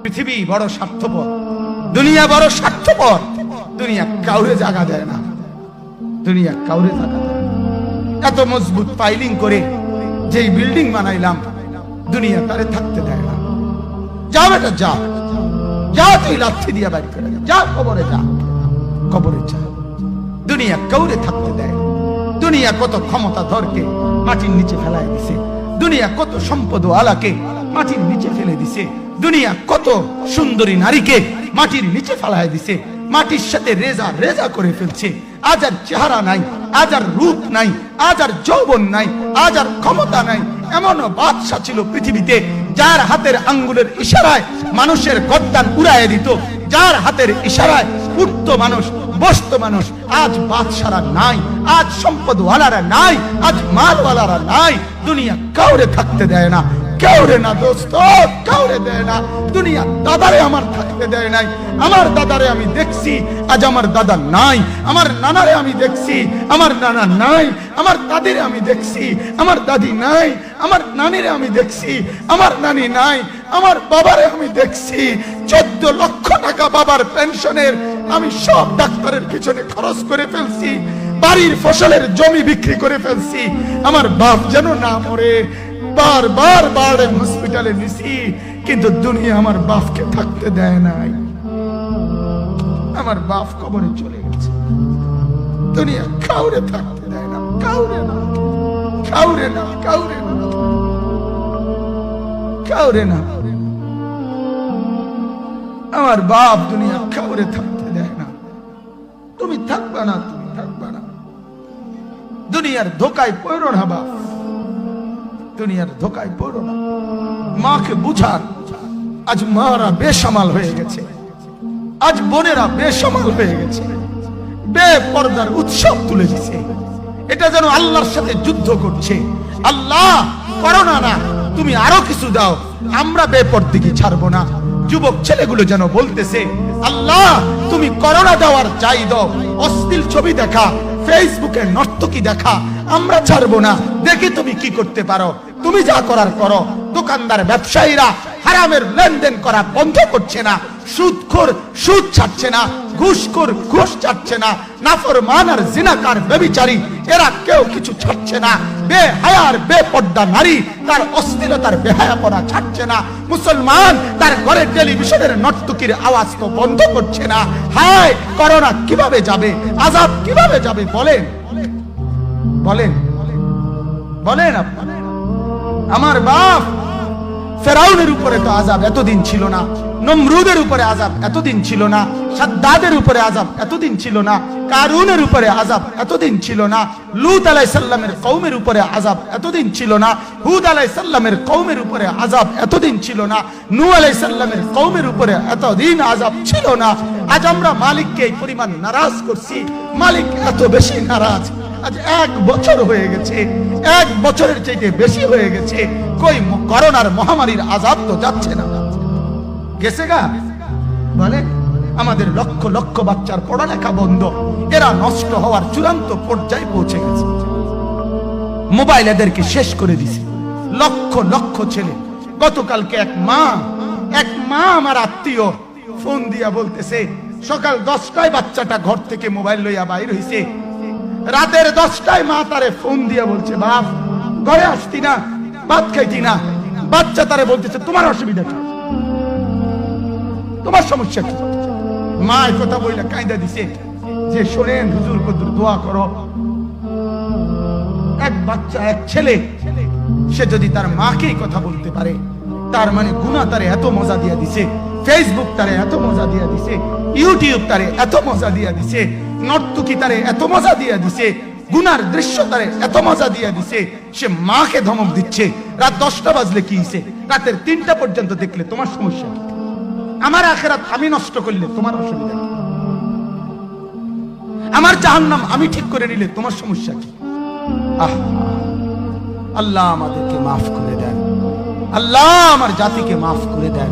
পৃথিবী বড় স্বার্থপর, দুনিয়া বড় স্বার্থপর। দুনিয়া কাউরে জায়গা দেয় না, দুনিয়া কাউরে জায়গা দেয় না। এত মজবুত পাইলিং করে যেই বিল্ডিং বানাইলাম, দুনিয়া তারে থাকতে দেয় না। যা বেটা যা, যা তুই লাথি দিয়া বাড়ি করে যা, কবরে যা, কবরে যা। দুনিয়া কাউরে থাকতে দেয়। দুনিয়া কত ক্ষমতা ধরকে মাটির নিচে ফেলায় দিছে, দুনিয়া কত সম্পদ আলাকে মাটির নিচে ফেলে দিছে, দুনিয়া কত সুন্দরী নারীকে মাটির নিচে ফেলায় দিছে, মাটির সাথে রেজা রেজা করে ফেলছে। আজ আর চেহারা নাই, আজ আর রূপ নাই, আজ আর যৌবন নাই, আজ আর ক্ষমতা নাই। এমন বাদশা ছিল পৃথিবীতে যার হাতের আঙ্গুলের ইশারায় মানুষের গর্দান উড়াইয়া দিত, যার হাতের ইশারায় উঠত মানুষ, বসত মানুষ। আজ বাদশারা নাই, আজ সম্পদওয়ালারা নাই, আজ মালওয়ালারা নাই। দুনিয়া কাউরে থাকতে দেয় না, কাউরে না দোস্ত, কাউরে দেয় না। দুনিয়া দাদারে আমার থাকতে দেয় নাই। আমার দাদারে আমি দেখছি, আজ আমার দাদা নাই। আমার নানারে আমি দেখছি, আমার নানা নাই। আমার দাদিরে আমি দেখছি, আমার দাদি নাই। আমার নানিরে আমি দেখছি, আমার নানি নাই। আমার বাবারে আমি দেখছি, 14 লক্ষ টাকা বাবার পেনশনের আমি সব ডাক্তারের পিছনে খরচ করে ফেলছি, বাড়ির ফসলের জমি বিক্রি করে ফেলছি। আমার বাপ যেন না মরে বারবার বারে হসপিটালে নিছি, কিন্তু দুনিয়া আমার বাপকে থাকতে দেয় নাই। আমার বাপ কবরে চলে গেছে। দুনিয়া কাউরে থাকতে দেয় না, কাউরে না, কাউরে না, কাউরে না, কাউরে না। আমার বাপ দুনিয়া কাউরে থাকতে দেয় না। তুমি থাকবা না, তুমি থাকবা না। দুনিয়ার ধোকায় পড়ো না বাপ, দুনিয়ার ধোকায় পড়ো না। মাকে বুঝান, আজ মারা বেসামাল হয়ে গেছে, আজ বোনেরা বেসামাল হয়ে গেছে, বেপরদার উৎসব তুলে দিছে। এটা যেন আল্লাহর সাথে যুদ্ধ করছে। আল্লাহ করোনা না, তুমি আরো কিছু দাও, আমরা বেপরদিকে ছাড়বো না। যুবক ছেলেগুলো যেন বলতেছে, আল্লাহ তুমি করোনা দেওয়ার চাই দাও, অশ্লীল ছবি দেখা, ফেসবুকে নর্তকী দেখা আমরা ছাড়বো না। দেখি তুমি কি করতে পারো, তুমি যা করার করো। দোকানদার ব্যবসায়ীরা হারামের লেনদেন করা বন্ধ করছে না, সুদখোর সুদ ছাড়ছে না, ঘুষখোর ঘুষ ছাড়ছে না, নাফরমান আর জিনাকার ব্যভিচারী এরা কেউ কিছু ছাড়ছে না। বেহায়ার বেপর্দা নারী তার অশ্লীলতার বেহায়াপনা ছাড়ছে না। মুসলমান তার ঘরে টেলিভিশনের নর্তকীর আওয়াজ তো বন্ধ করছে না। হায় করোনা কিভাবে যাবে, আযাব কিভাবে যাবে বলেন, বলেন, বলেন আপনারা। আমার বাপ ফেরাউনের উপরে তো আযাব এতদিন ছিল না, নমরুদের উপরে আযাব এতদিন ছিল না, সাদ্দাদের উপরে আযাব এতদিন ছিল না, কারুনের উপরে আযাব এতদিন ছিল না, লূত আলাইহিস সালামের কওমের উপরে আযাব এতদিন ছিল না, হুদ আলাইহিস সালামের কওমের উপরে আযাব এতদিন ছিল না, নূহ আলাইহিস সালামের কওমের উপরে এতদিন আযাব ছিল না। আজ আমরা মালিককে এই পরিমাণ নারাজ করছি, মালিক এত বেশি নারাজ। আজ 1 বছর হয়ে গেছে, 1 বছরের চাইতে বেশি হয়ে গেছে, কই করোনার মহামারীর আযাব তো যাচ্ছে না, গেছে গা বলে। আমাদের লক্ষ লক্ষ বাচ্চার পড়ালেখা বন্ধ, এরা নষ্ট হওয়ার চূড়ান্ত পর্যায়ে পৌঁছে গেছে। মোবাইল এদেরকে শেষ করে দিছে, লক্ষ লক্ষ ছেলে। গতকালকে এক মা আমার আত্মীয় ফোন দিয়া বলতেছে, সকাল 10টায় বাচ্চাটা ঘর থেকে মোবাইল লইয়া বাইর হইছে, রাতের 10টায় মা তারে ফোন দিয়া বলছে, বাপ ঘরে আসতি না, ভাত খাইতি না। বাচ্চা তারে বলতেছে, তোমার অসুবিধা কি, তোমার সমস্যা কি? মা এই কথা বইলা কায়দা দিছে যে শোনেন হুজুর কদুর দোয়া করো। এক বাচ্চা, এক ছেলে, সে যদি তার মাকে কথা বলতে পারে, তার মানে গুনাহ তারে এত মজা দিয়া দিছে, ফেসবুক তারে এত মজা দিয়া দিছে, ইউটিউব তারে এত মজা দিয়া দিছে, নর্তকী তারে এত মজা দিয়া দিছে, গুনার দৃশ্য তারে এত মজা দিয়া দিছে, সে মাকে ধমক দিচ্ছে। রাত 10টা বাজলে কি হইছে, রাতের 3টা পর্যন্ত দেখলে তোমার সমস্যা কি? আমার আখিরাত আমি নষ্ট করলে তোমার অসুবিধা কি? আমার জাহান্নাম আমি ঠিক করে নিলে তোমার সমস্যা কি? আল্লাহ আমাদেরকে মাফ করে দেন, আল্লাহ আমার জাতিকে মাফ করে দেন।